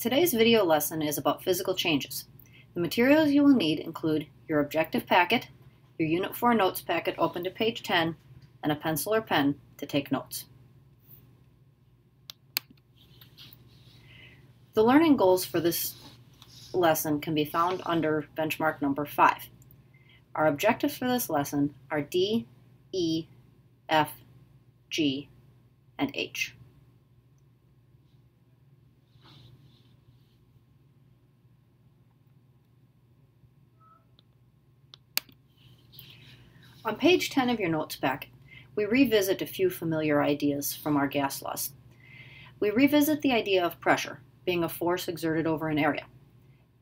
Today's video lesson is about physical changes. The materials you will need include your objective packet, your Unit 4 notes packet open to page 10, and a pencil or pen to take notes. The learning goals for this lesson can be found under benchmark number 5. Our objectives for this lesson are D, E, F, G, and H. On page 10 of your notes packet, we revisit a few familiar ideas from our gas laws. We revisit the idea of pressure being a force exerted over an area.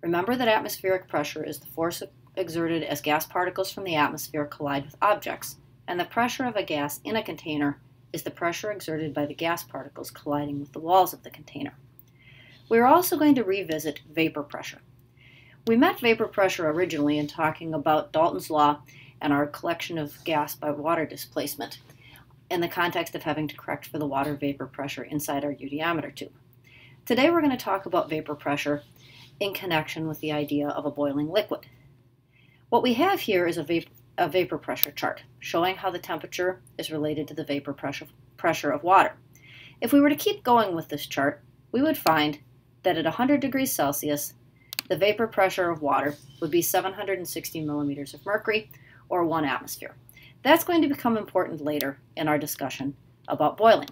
Remember that atmospheric pressure is the force exerted as gas particles from the atmosphere collide with objects, and the pressure of a gas in a container is the pressure exerted by the gas particles colliding with the walls of the container. We are also going to revisit vapor pressure. We met vapor pressure originally in talking about Dalton's law and our collection of gas by water displacement in the context of having to correct for the water vapor pressure inside our eudiometer tube. Today we're going to talk about vapor pressure in connection with the idea of a boiling liquid. What we have here is a vapor pressure chart showing how the temperature is related to the vapor pressure of water. If we were to keep going with this chart, we would find that at 100 degrees Celsius, the vapor pressure of water would be 760 millimeters of mercury, or 1 atmosphere. That's going to become important later in our discussion about boiling.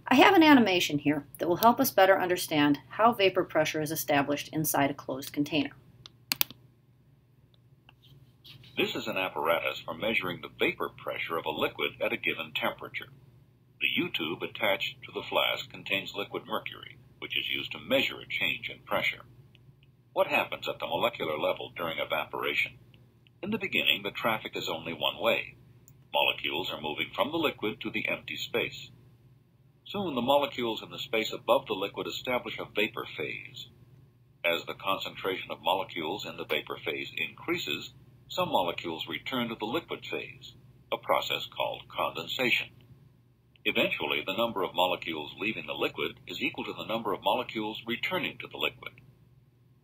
I have an animation here that will help us better understand how vapor pressure is established inside a closed container. This is an apparatus for measuring the vapor pressure of a liquid at a given temperature. The U-tube attached to the flask contains liquid mercury, which is used to measure a change in pressure. What happens at the molecular level during evaporation? In the beginning, the traffic is only one way. Molecules are moving from the liquid to the empty space. Soon, the molecules in the space above the liquid establish a vapor phase. As the concentration of molecules in the vapor phase increases, some molecules return to the liquid phase, a process called condensation. Eventually, the number of molecules leaving the liquid is equal to the number of molecules returning to the liquid.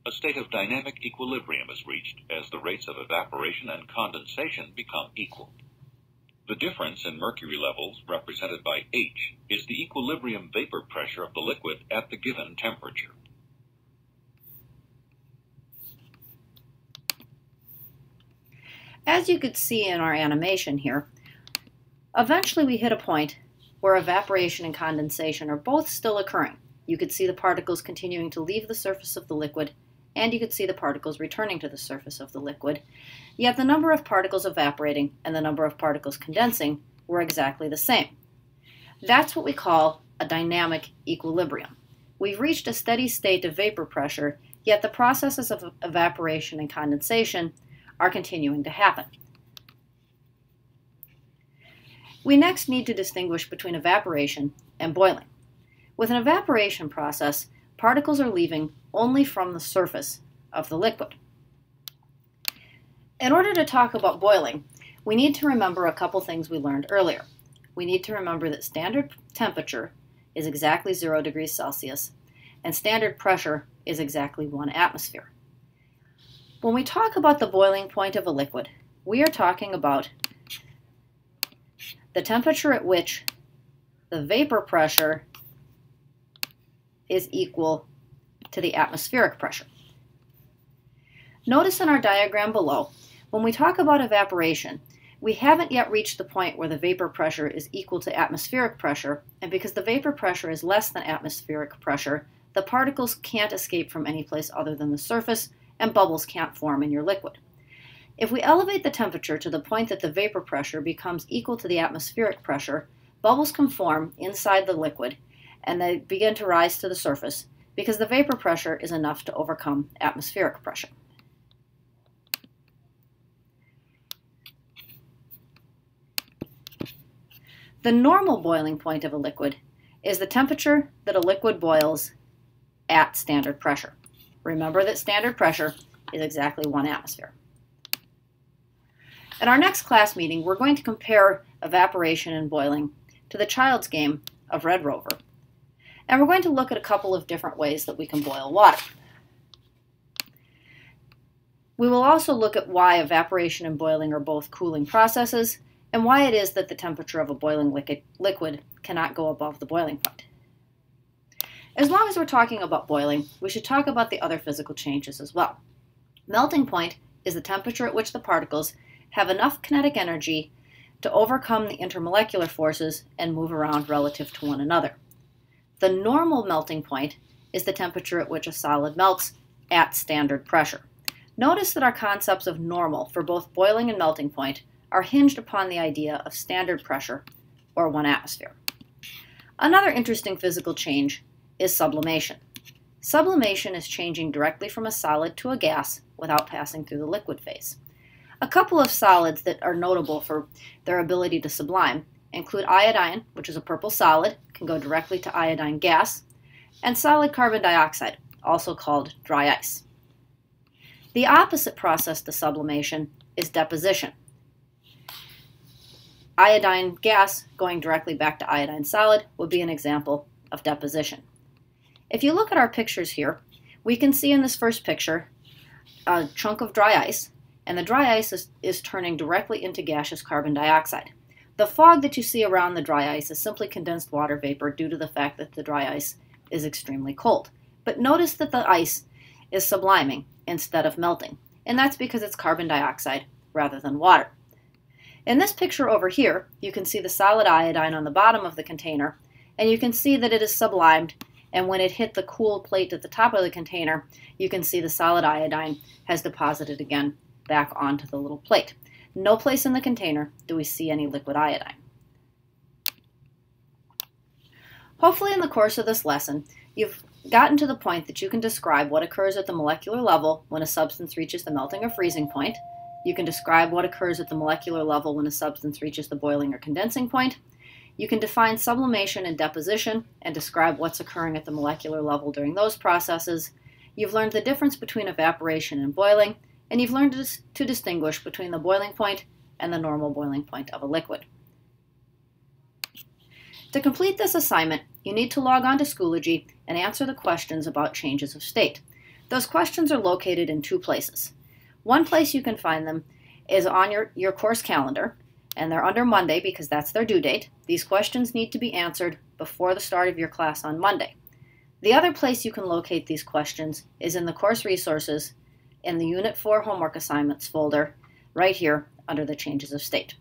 A state of dynamic equilibrium is reached as the rates of evaporation and condensation become equal. The difference in mercury levels, represented by H, is the equilibrium vapor pressure of the liquid at the given temperature. As you could see in our animation here, eventually we hit a point where evaporation and condensation are both still occurring. You could see the particles continuing to leave the surface of the liquid, and you could see the particles returning to the surface of the liquid, yet the number of particles evaporating and the number of particles condensing were exactly the same. That's what we call a dynamic equilibrium. We've reached a steady state of vapor pressure, yet the processes of evaporation and condensation are continuing to happen. We next need to distinguish between evaporation and boiling. With an evaporation process, particles are leaving only from the surface of the liquid. In order to talk about boiling, we need to remember a couple things we learned earlier. We need to remember that standard temperature is exactly 0 degrees Celsius, and standard pressure is exactly 1 atmosphere. When we talk about the boiling point of a liquid, we are talking about the temperature at which the vapor pressure is equal to the atmospheric pressure. Notice in our diagram below, when we talk about evaporation, we haven't yet reached the point where the vapor pressure is equal to atmospheric pressure, and because the vapor pressure is less than atmospheric pressure, the particles can't escape from any place other than the surface, and bubbles can't form in your liquid. If we elevate the temperature to the point that the vapor pressure becomes equal to the atmospheric pressure, bubbles can form inside the liquid, and they begin to rise to the surface because the vapor pressure is enough to overcome atmospheric pressure. The normal boiling point of a liquid is the temperature that a liquid boils at standard pressure. Remember that standard pressure is exactly 1 atmosphere. At our next class meeting, we're going to compare evaporation and boiling to the child's game of Red Rover. And we're going to look at a couple of different ways that we can boil water. We will also look at why evaporation and boiling are both cooling processes, and why it is that the temperature of a boiling liquid cannot go above the boiling point. As long as we're talking about boiling, we should talk about the other physical changes as well. Melting point is the temperature at which the particles have enough kinetic energy to overcome the intermolecular forces and move around relative to one another. The normal melting point is the temperature at which a solid melts at standard pressure. Notice that our concepts of normal for both boiling and melting point are hinged upon the idea of standard pressure, or 1 atmosphere. Another interesting physical change is sublimation. Sublimation is changing directly from a solid to a gas without passing through the liquid phase. A couple of solids that are notable for their ability to sublime include iodine, which is a purple solid, can go directly to iodine gas, and solid carbon dioxide, also called dry ice. The opposite process to sublimation is deposition. Iodine gas going directly back to iodine solid would be an example of deposition. If you look at our pictures here, we can see in this first picture a chunk of dry ice, and the dry ice is turning directly into gaseous carbon dioxide. The fog that you see around the dry ice is simply condensed water vapor due to the fact that the dry ice is extremely cold. But notice that the ice is subliming instead of melting, and that's because it's carbon dioxide rather than water. In this picture over here, you can see the solid iodine on the bottom of the container, and you can see that it is sublimed, and when it hit the cool plate at the top of the container, you can see the solid iodine has deposited again back onto the little plate. No place in the container do we see any liquid iodine. Hopefully in the course of this lesson, you've gotten to the point that you can describe what occurs at the molecular level when a substance reaches the melting or freezing point. You can describe what occurs at the molecular level when a substance reaches the boiling or condensing point. You can define sublimation and deposition and describe what's occurring at the molecular level during those processes. You've learned the difference between evaporation and boiling, and you've learned to distinguish between the boiling point and the normal boiling point of a liquid. To complete this assignment, you need to log on to Schoology and answer the questions about changes of state. Those questions are located in 2 places. One place you can find them is on your course calendar, and they're under Monday because that's their due date. These questions need to be answered before the start of your class on Monday. The other place you can locate these questions is in the course resources in the Unit 4 homework assignments folder right here under the changes of state.